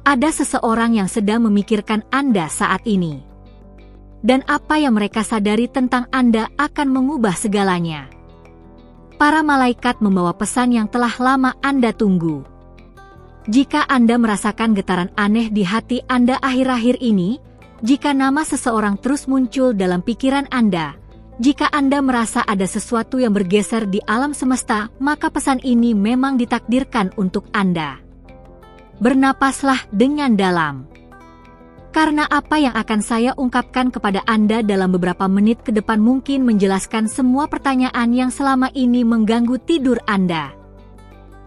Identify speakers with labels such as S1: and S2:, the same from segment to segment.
S1: Ada seseorang yang sedang memikirkan Anda saat ini. Dan apa yang mereka sadari tentang Anda akan mengubah segalanya. Para malaikat membawa pesan yang telah lama Anda tunggu. Jika Anda merasakan getaran aneh di hati Anda akhir-akhir ini, jika nama seseorang terus muncul dalam pikiran Anda, jika Anda merasa ada sesuatu yang bergeser di alam semesta, maka pesan ini memang ditakdirkan untuk Anda. Bernapaslah dengan dalam. Karena apa yang akan saya ungkapkan kepada Anda dalam beberapa menit ke depan mungkin menjelaskan semua pertanyaan yang selama ini mengganggu tidur Anda.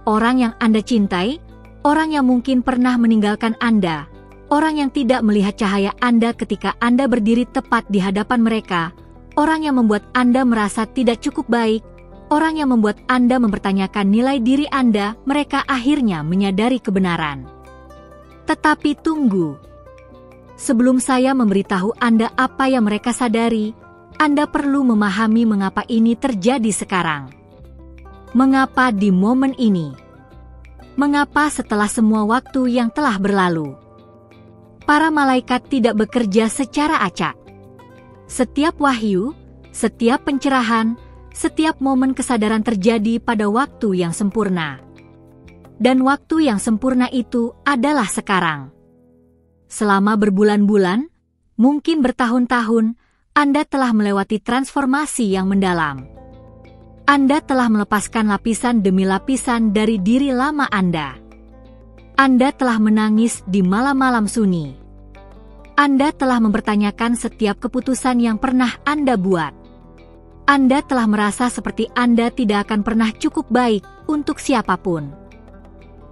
S1: Orang yang Anda cintai, orang yang mungkin pernah meninggalkan Anda, orang yang tidak melihat cahaya Anda ketika Anda berdiri tepat di hadapan mereka, orang yang membuat Anda merasa tidak cukup baik, orang yang membuat Anda mempertanyakan nilai diri Anda, mereka akhirnya menyadari kebenaran. Tetapi tunggu. Sebelum saya memberitahu Anda apa yang mereka sadari, Anda perlu memahami mengapa ini terjadi sekarang. Mengapa di momen ini? Mengapa setelah semua waktu yang telah berlalu? Para malaikat tidak bekerja secara acak. Setiap wahyu, setiap pencerahan, setiap momen kesadaran terjadi pada waktu yang sempurna. Dan waktu yang sempurna itu adalah sekarang. Selama berbulan-bulan, mungkin bertahun-tahun, Anda telah melewati transformasi yang mendalam. Anda telah melepaskan lapisan demi lapisan dari diri lama Anda. Anda telah menangis di malam-malam sunyi. Anda telah mempertanyakan setiap keputusan yang pernah Anda buat. Anda telah merasa seperti Anda tidak akan pernah cukup baik untuk siapapun.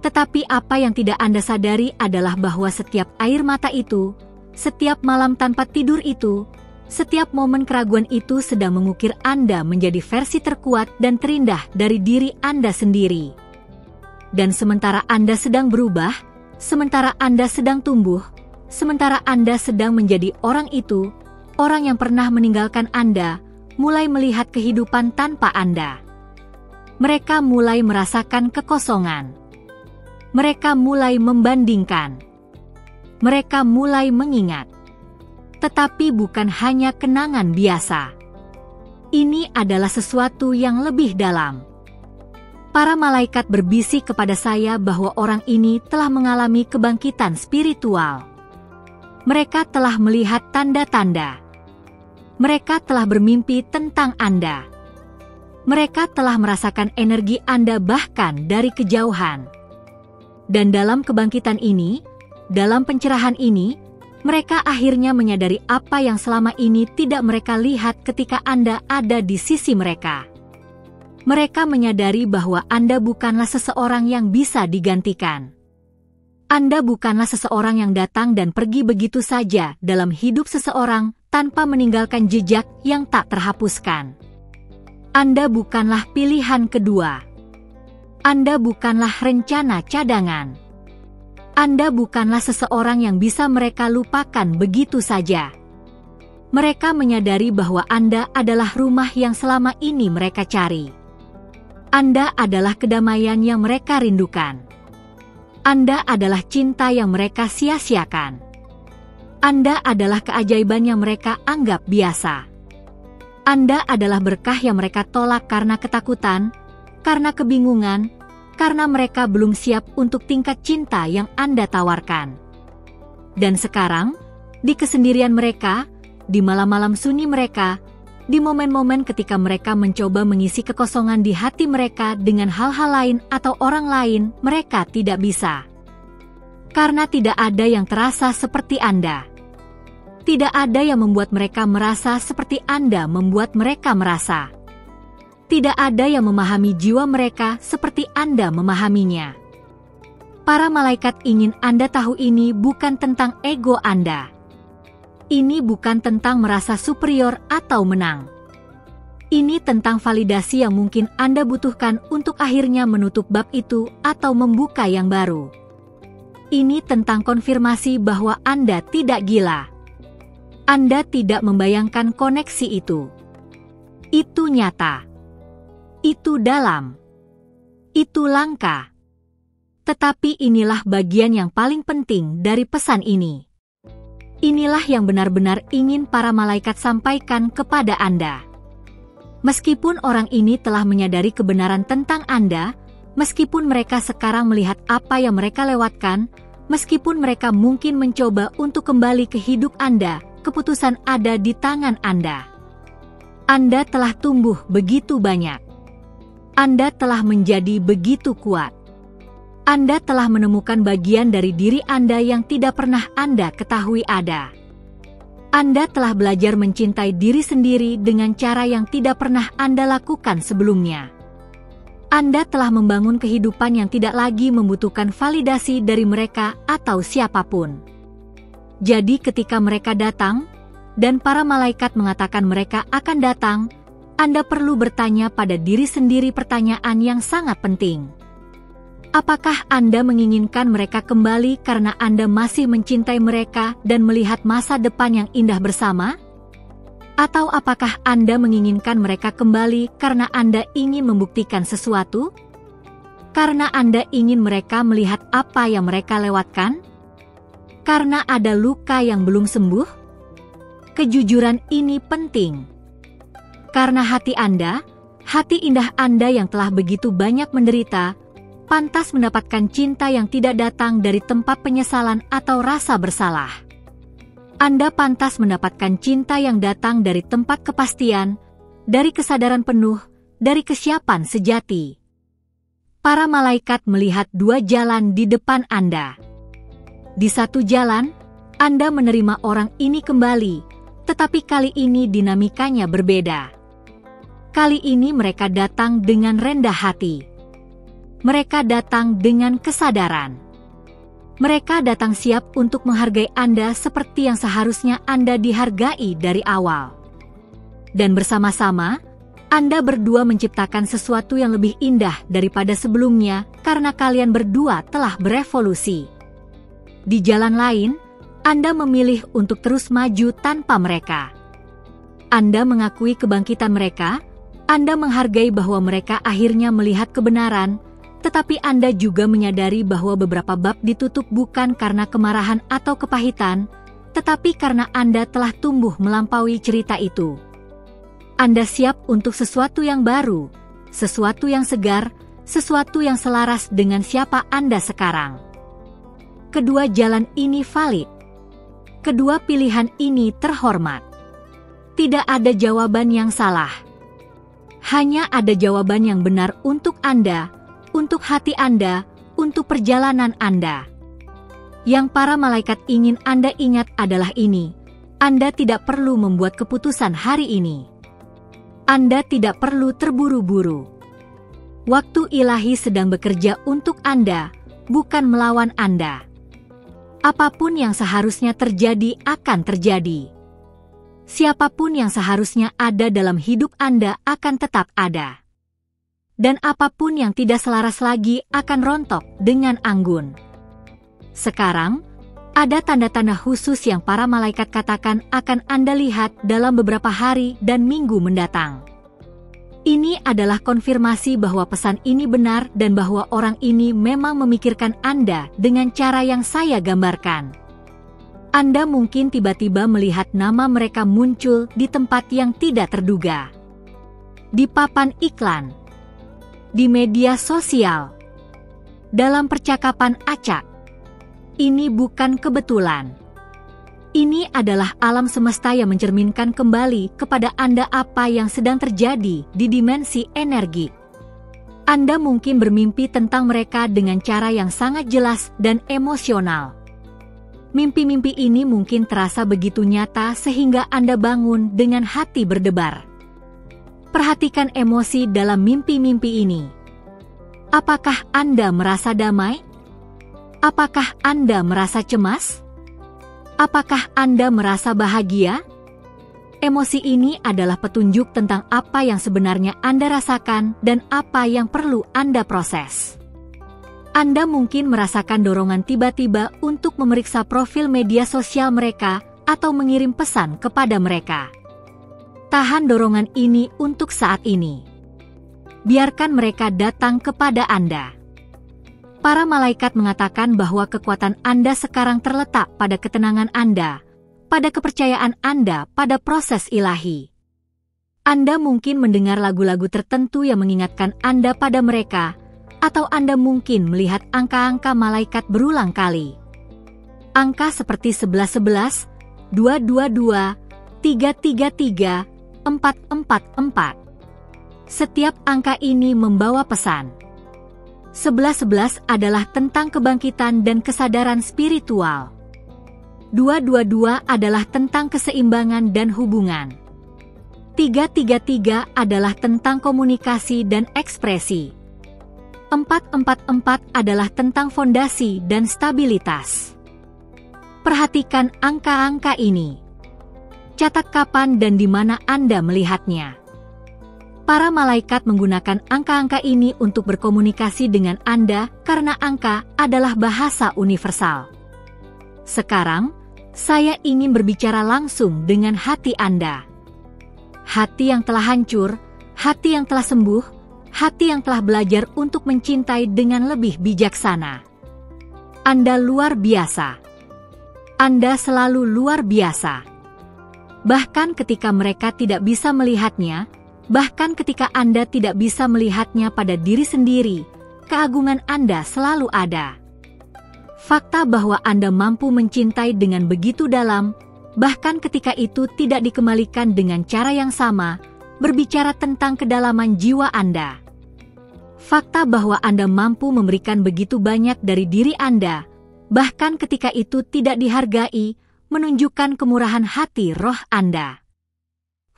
S1: Tetapi apa yang tidak Anda sadari adalah bahwa setiap air mata itu, setiap malam tanpa tidur itu, setiap momen keraguan itu sedang mengukir Anda menjadi versi terkuat dan terindah dari diri Anda sendiri. Dan sementara Anda sedang berubah, sementara Anda sedang tumbuh, sementara Anda sedang menjadi orang itu, orang yang pernah meninggalkan Anda, mulai melihat kehidupan tanpa Anda. Mereka mulai merasakan kekosongan. Mereka mulai membandingkan. Mereka mulai mengingat. Tetapi bukan hanya kenangan biasa. Ini adalah sesuatu yang lebih dalam. Para malaikat berbisik kepada saya bahwa orang ini telah mengalami kebangkitan spiritual. Mereka telah melihat tanda-tanda. Mereka telah bermimpi tentang Anda. Mereka telah merasakan energi Anda bahkan dari kejauhan. Dan dalam kebangkitan ini, dalam pencerahan ini, mereka akhirnya menyadari apa yang selama ini tidak mereka lihat ketika Anda ada di sisi mereka. Mereka menyadari bahwa Anda bukanlah seseorang yang bisa digantikan. Anda bukanlah seseorang yang datang dan pergi begitu saja dalam hidup seseorang tanpa meninggalkan jejak yang tak terhapuskan. Anda bukanlah pilihan kedua. Anda bukanlah rencana cadangan. Anda bukanlah seseorang yang bisa mereka lupakan begitu saja. Mereka menyadari bahwa Anda adalah rumah yang selama ini mereka cari. Anda adalah kedamaian yang mereka rindukan. Anda adalah cinta yang mereka sia-siakan. Anda adalah keajaiban yang mereka anggap biasa. Anda adalah berkah yang mereka tolak karena ketakutan, karena kebingungan, karena mereka belum siap untuk tingkat cinta yang Anda tawarkan. Dan sekarang, di kesendirian mereka, di malam-malam sunyi mereka, di momen-momen ketika mereka mencoba mengisi kekosongan di hati mereka dengan hal-hal lain atau orang lain, mereka tidak bisa. Karena tidak ada yang terasa seperti Anda. Tidak ada yang membuat mereka merasa seperti Anda membuat mereka merasa. Tidak ada yang memahami jiwa mereka seperti Anda memahaminya. Para malaikat ingin Anda tahu ini bukan tentang ego Anda. Ini bukan tentang merasa superior atau menang. Ini tentang validasi yang mungkin Anda butuhkan untuk akhirnya menutup bab itu atau membuka yang baru. Ini tentang konfirmasi bahwa Anda tidak gila. Anda tidak membayangkan koneksi itu. Itu nyata. Itu dalam. Itu langka. Tetapi inilah bagian yang paling penting dari pesan ini. Inilah yang benar-benar ingin para malaikat sampaikan kepada Anda. Meskipun orang ini telah menyadari kebenaran tentang Anda, meskipun mereka sekarang melihat apa yang mereka lewatkan, meskipun mereka mungkin mencoba untuk kembali ke hidup Anda, keputusan ada di tangan Anda. Anda telah tumbuh begitu banyak. Anda telah menjadi begitu kuat. Anda telah menemukan bagian dari diri Anda yang tidak pernah Anda ketahui ada. Anda telah belajar mencintai diri sendiri dengan cara yang tidak pernah Anda lakukan sebelumnya. Anda telah membangun kehidupan yang tidak lagi membutuhkan validasi dari mereka atau siapapun. Jadi ketika mereka datang, dan para malaikat mengatakan mereka akan datang, Anda perlu bertanya pada diri sendiri pertanyaan yang sangat penting. Apakah Anda menginginkan mereka kembali karena Anda masih mencintai mereka dan melihat masa depan yang indah bersama? Atau apakah Anda menginginkan mereka kembali karena Anda ingin membuktikan sesuatu? Karena Anda ingin mereka melihat apa yang mereka lewatkan? Karena ada luka yang belum sembuh? Kejujuran ini penting. Karena hati Anda, hati indah Anda yang telah begitu banyak menderita, pantas mendapatkan cinta yang tidak datang dari tempat penyesalan atau rasa bersalah. Anda pantas mendapatkan cinta yang datang dari tempat kepastian, dari kesadaran penuh, dari kesiapan sejati. Para malaikat melihat dua jalan di depan Anda. Di satu jalan, Anda menerima orang ini kembali, tetapi kali ini dinamikanya berbeda. Kali ini mereka datang dengan rendah hati. Mereka datang dengan kesadaran. Mereka datang siap untuk menghargai Anda seperti yang seharusnya Anda dihargai dari awal. Dan bersama-sama, Anda berdua menciptakan sesuatu yang lebih indah daripada sebelumnya karena kalian berdua telah berevolusi. Di jalan lain, Anda memilih untuk terus maju tanpa mereka. Anda mengakui kebangkitan mereka, Anda menghargai bahwa mereka akhirnya melihat kebenaran, tetapi Anda juga menyadari bahwa beberapa bab ditutup bukan karena kemarahan atau kepahitan, tetapi karena Anda telah tumbuh melampaui cerita itu. Anda siap untuk sesuatu yang baru, sesuatu yang segar, sesuatu yang selaras dengan siapa Anda sekarang. Kedua jalan ini valid. Kedua pilihan ini terhormat. Tidak ada jawaban yang salah. Hanya ada jawaban yang benar untuk Anda, untuk hati Anda, untuk perjalanan Anda. Yang para malaikat ingin Anda ingat adalah ini: Anda tidak perlu membuat keputusan hari ini. Anda tidak perlu terburu-buru. Waktu ilahi sedang bekerja untuk Anda, bukan melawan Anda. Apapun yang seharusnya terjadi akan terjadi. Siapapun yang seharusnya ada dalam hidup Anda akan tetap ada. Dan apapun yang tidak selaras lagi akan rontok dengan anggun. Sekarang, ada tanda-tanda khusus yang para malaikat katakan akan Anda lihat dalam beberapa hari dan minggu mendatang. Ini adalah konfirmasi bahwa pesan ini benar dan bahwa orang ini memang memikirkan Anda dengan cara yang saya gambarkan. Anda mungkin tiba-tiba melihat nama mereka muncul di tempat yang tidak terduga. Di papan iklan, di media sosial, dalam percakapan acak. Ini bukan kebetulan. Ini adalah alam semesta yang mencerminkan kembali kepada Anda apa yang sedang terjadi di dimensi energi. Anda mungkin bermimpi tentang mereka dengan cara yang sangat jelas dan emosional. Mimpi-mimpi ini mungkin terasa begitu nyata sehingga Anda bangun dengan hati berdebar. Perhatikan emosi dalam mimpi-mimpi ini. Apakah Anda merasa damai? Apakah Anda merasa cemas? Apakah Anda merasa bahagia? Emosi ini adalah petunjuk tentang apa yang sebenarnya Anda rasakan dan apa yang perlu Anda proses. Anda mungkin merasakan dorongan tiba-tiba untuk memeriksa profil media sosial mereka atau mengirim pesan kepada mereka. Tahan dorongan ini untuk saat ini. Biarkan mereka datang kepada Anda. Para malaikat mengatakan bahwa kekuatan Anda sekarang terletak pada ketenangan Anda, pada kepercayaan Anda pada proses ilahi. Anda mungkin mendengar lagu-lagu tertentu yang mengingatkan Anda pada mereka, atau Anda mungkin melihat angka-angka malaikat berulang kali. Angka seperti 1111, 222, 333, 444. Setiap angka ini membawa pesan. 1111 adalah tentang kebangkitan dan kesadaran spiritual. 222 adalah tentang keseimbangan dan hubungan. 333 adalah tentang komunikasi dan ekspresi. 444 adalah tentang fondasi dan stabilitas. Perhatikan angka-angka ini. Catat kapan dan di mana Anda melihatnya. Para malaikat menggunakan angka-angka ini untuk berkomunikasi dengan Anda karena angka adalah bahasa universal. Sekarang, saya ingin berbicara langsung dengan hati Anda. Hati yang telah hancur, hati yang telah sembuh, hati yang telah belajar untuk mencintai dengan lebih bijaksana. Anda luar biasa. Anda selalu luar biasa. Bahkan ketika mereka tidak bisa melihatnya, bahkan ketika Anda tidak bisa melihatnya pada diri sendiri, keagungan Anda selalu ada. Fakta bahwa Anda mampu mencintai dengan begitu dalam, bahkan ketika itu tidak dikembalikan dengan cara yang sama, berbicara tentang kedalaman jiwa Anda. Fakta bahwa Anda mampu memberikan begitu banyak dari diri Anda, bahkan ketika itu tidak dihargai, menunjukkan kemurahan hati roh Anda.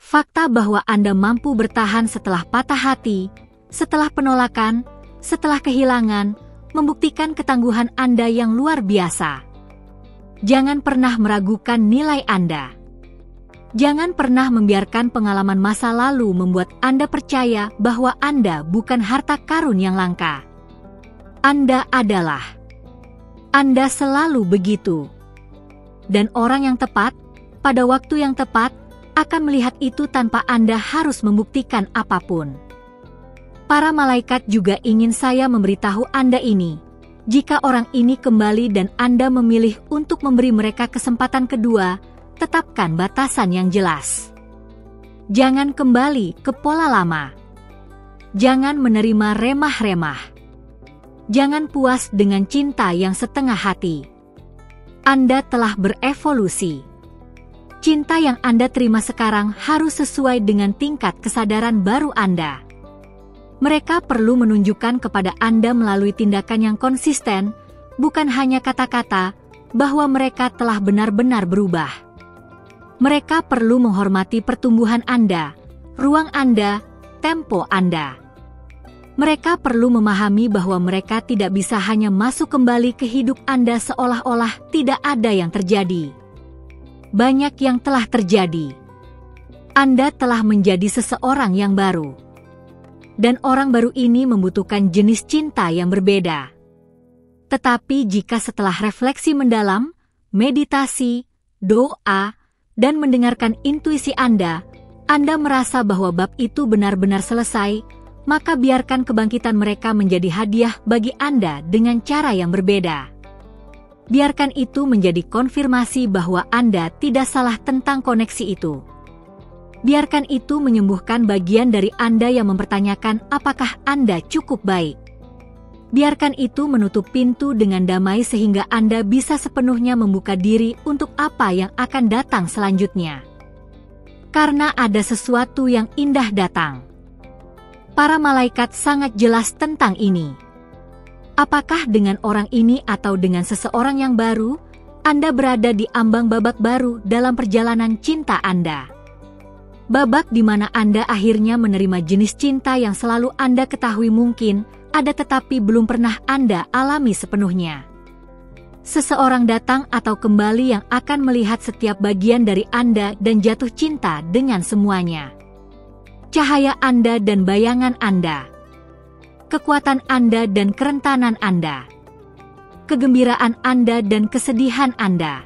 S1: Fakta bahwa Anda mampu bertahan setelah patah hati, setelah penolakan, setelah kehilangan, membuktikan ketangguhan Anda yang luar biasa. Jangan pernah meragukan nilai Anda. Jangan pernah membiarkan pengalaman masa lalu membuat Anda percaya bahwa Anda bukan harta karun yang langka. Anda adalah. Anda selalu begitu. Dan orang yang tepat, pada waktu yang tepat, akan melihat itu tanpa Anda harus membuktikan apapun. Para malaikat juga ingin saya memberitahu Anda ini. Jika orang ini kembali dan Anda memilih untuk memberi mereka kesempatan kedua, tetapkan batasan yang jelas. Jangan kembali ke pola lama. Jangan menerima remah-remah. Jangan puas dengan cinta yang setengah hati. Anda telah berevolusi. Cinta yang Anda terima sekarang harus sesuai dengan tingkat kesadaran baru Anda. Mereka perlu menunjukkan kepada Anda melalui tindakan yang konsisten, bukan hanya kata-kata, bahwa mereka telah benar-benar berubah. Mereka perlu menghormati pertumbuhan Anda, ruang Anda, tempo Anda. Mereka perlu memahami bahwa mereka tidak bisa hanya masuk kembali ke hidup Anda seolah-olah tidak ada yang terjadi. Banyak yang telah terjadi. Anda telah menjadi seseorang yang baru. Dan orang baru ini membutuhkan jenis cinta yang berbeda. Tetapi jika setelah refleksi mendalam, meditasi, doa, dan mendengarkan intuisi Anda merasa bahwa bab itu benar-benar selesai, maka biarkan kebangkitan mereka menjadi hadiah bagi Anda dengan cara yang berbeda. Biarkan itu menjadi konfirmasi bahwa Anda tidak salah tentang koneksi itu. Biarkan itu menyembuhkan bagian dari Anda yang mempertanyakan apakah Anda cukup baik. Biarkan itu menutup pintu dengan damai sehingga Anda bisa sepenuhnya membuka diri untuk apa yang akan datang selanjutnya. Karena ada sesuatu yang indah datang. Para malaikat sangat jelas tentang ini. Apakah dengan orang ini atau dengan seseorang yang baru, Anda berada di ambang babak baru dalam perjalanan cinta Anda. Babak di mana Anda akhirnya menerima jenis cinta yang selalu Anda ketahui mungkin ada tetapi belum pernah Anda alami sepenuhnya. Seseorang datang atau kembali yang akan melihat setiap bagian dari Anda dan jatuh cinta dengan semuanya. Cahaya Anda dan bayangan Anda. Kekuatan Anda dan kerentanan Anda. Kegembiraan Anda dan kesedihan Anda.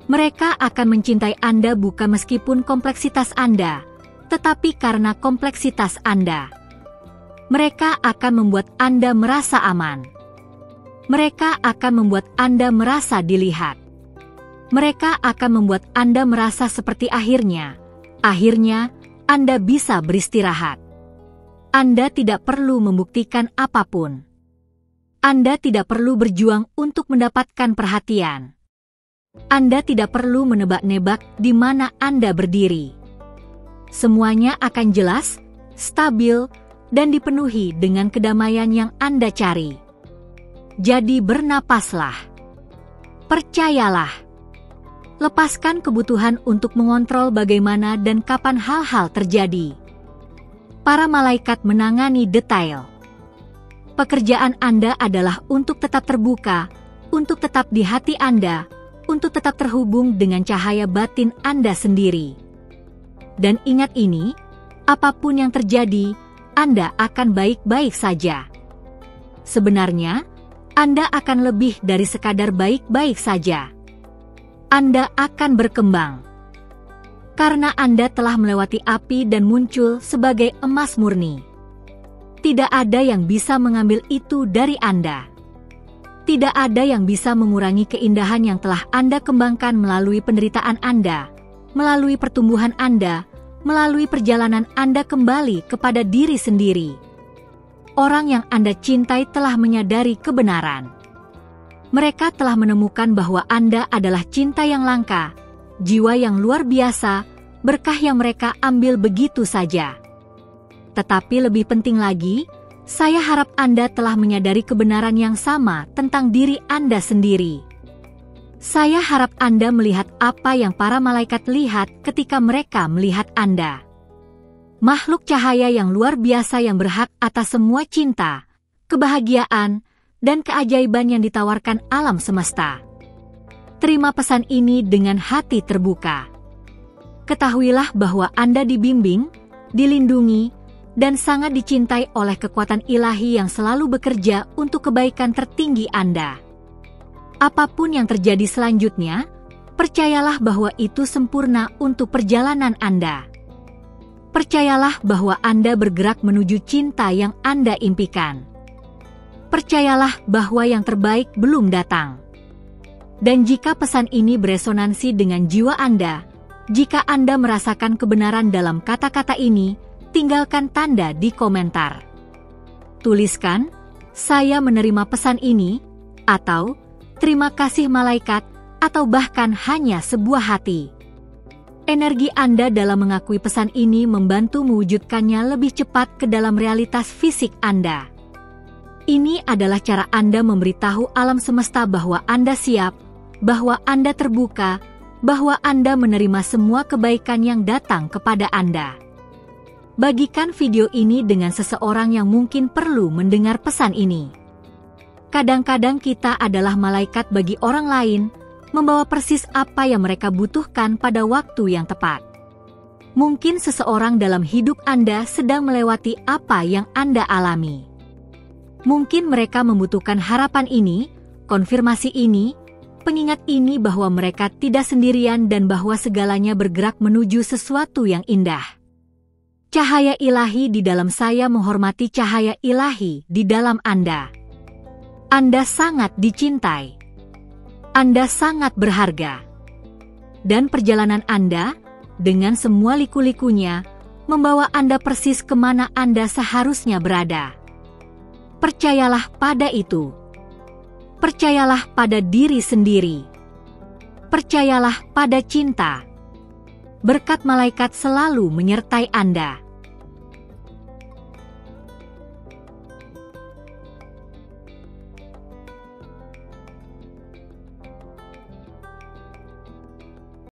S1: Mereka akan mencintai Anda bukan meskipun kompleksitas Anda, tetapi karena kompleksitas Anda. Mereka akan membuat Anda merasa aman. Mereka akan membuat Anda merasa dilihat. Mereka akan membuat Anda merasa seperti akhirnya Anda bisa beristirahat. Anda tidak perlu membuktikan apapun. Anda tidak perlu berjuang untuk mendapatkan perhatian. Anda tidak perlu menebak-nebak di mana Anda berdiri. Semuanya akan jelas, stabil, dan dipenuhi dengan kedamaian yang Anda cari. Jadi bernapaslah. Percayalah. Lepaskan kebutuhan untuk mengontrol bagaimana dan kapan hal-hal terjadi. Para malaikat menangani detail. Pekerjaan Anda adalah untuk tetap terbuka, untuk tetap di hati Anda, untuk tetap terhubung dengan cahaya batin Anda sendiri. Dan ingat ini, apapun yang terjadi, Anda akan baik-baik saja. Sebenarnya, Anda akan lebih dari sekadar baik-baik saja. Anda akan berkembang. Karena Anda telah melewati api dan muncul sebagai emas murni. Tidak ada yang bisa mengambil itu dari Anda. Tidak ada yang bisa mengurangi keindahan yang telah Anda kembangkan melalui penderitaan Anda, melalui pertumbuhan Anda, melalui perjalanan Anda kembali kepada diri sendiri. Orang yang Anda cintai telah menyadari kebenaran. Mereka telah menemukan bahwa Anda adalah cinta yang langka, jiwa yang luar biasa, berkah yang mereka ambil begitu saja. Tetapi lebih penting lagi, saya harap Anda telah menyadari kebenaran yang sama tentang diri Anda sendiri. Saya harap Anda melihat apa yang para malaikat lihat ketika mereka melihat Anda. Makhluk cahaya yang luar biasa yang berhak atas semua cinta, kebahagiaan, dan keajaiban yang ditawarkan alam semesta. Terima pesan ini dengan hati terbuka. Ketahuilah bahwa Anda dibimbing, dilindungi, dan sangat dicintai oleh kekuatan ilahi yang selalu bekerja untuk kebaikan tertinggi Anda. Apapun yang terjadi selanjutnya, percayalah bahwa itu sempurna untuk perjalanan Anda. Percayalah bahwa Anda bergerak menuju cinta yang Anda impikan. Percayalah bahwa yang terbaik belum datang. Dan jika pesan ini beresonansi dengan jiwa Anda, jika Anda merasakan kebenaran dalam kata-kata ini, tinggalkan tanda di komentar. Tuliskan, "Saya menerima pesan ini," atau "Terima kasih malaikat," atau bahkan hanya sebuah hati. Energi Anda dalam mengakui pesan ini membantu mewujudkannya lebih cepat ke dalam realitas fisik Anda. Ini adalah cara Anda memberitahu alam semesta bahwa Anda siap, bahwa Anda terbuka, bahwa Anda menerima semua kebaikan yang datang kepada Anda. Bagikan video ini dengan seseorang yang mungkin perlu mendengar pesan ini. Kadang-kadang kita adalah malaikat bagi orang lain, membawa persis apa yang mereka butuhkan pada waktu yang tepat. Mungkin seseorang dalam hidup Anda sedang melewati apa yang Anda alami. Mungkin mereka membutuhkan harapan ini, konfirmasi ini, pengingat ini bahwa mereka tidak sendirian dan bahwa segalanya bergerak menuju sesuatu yang indah. Cahaya ilahi di dalam saya menghormati cahaya ilahi di dalam Anda. Anda sangat dicintai. Anda sangat berharga. Dan perjalanan Anda, dengan semua liku-likunya, membawa Anda persis kemana Anda seharusnya berada. Percayalah pada itu. Percayalah pada diri sendiri. Percayalah pada cinta. Berkat malaikat selalu menyertai Anda.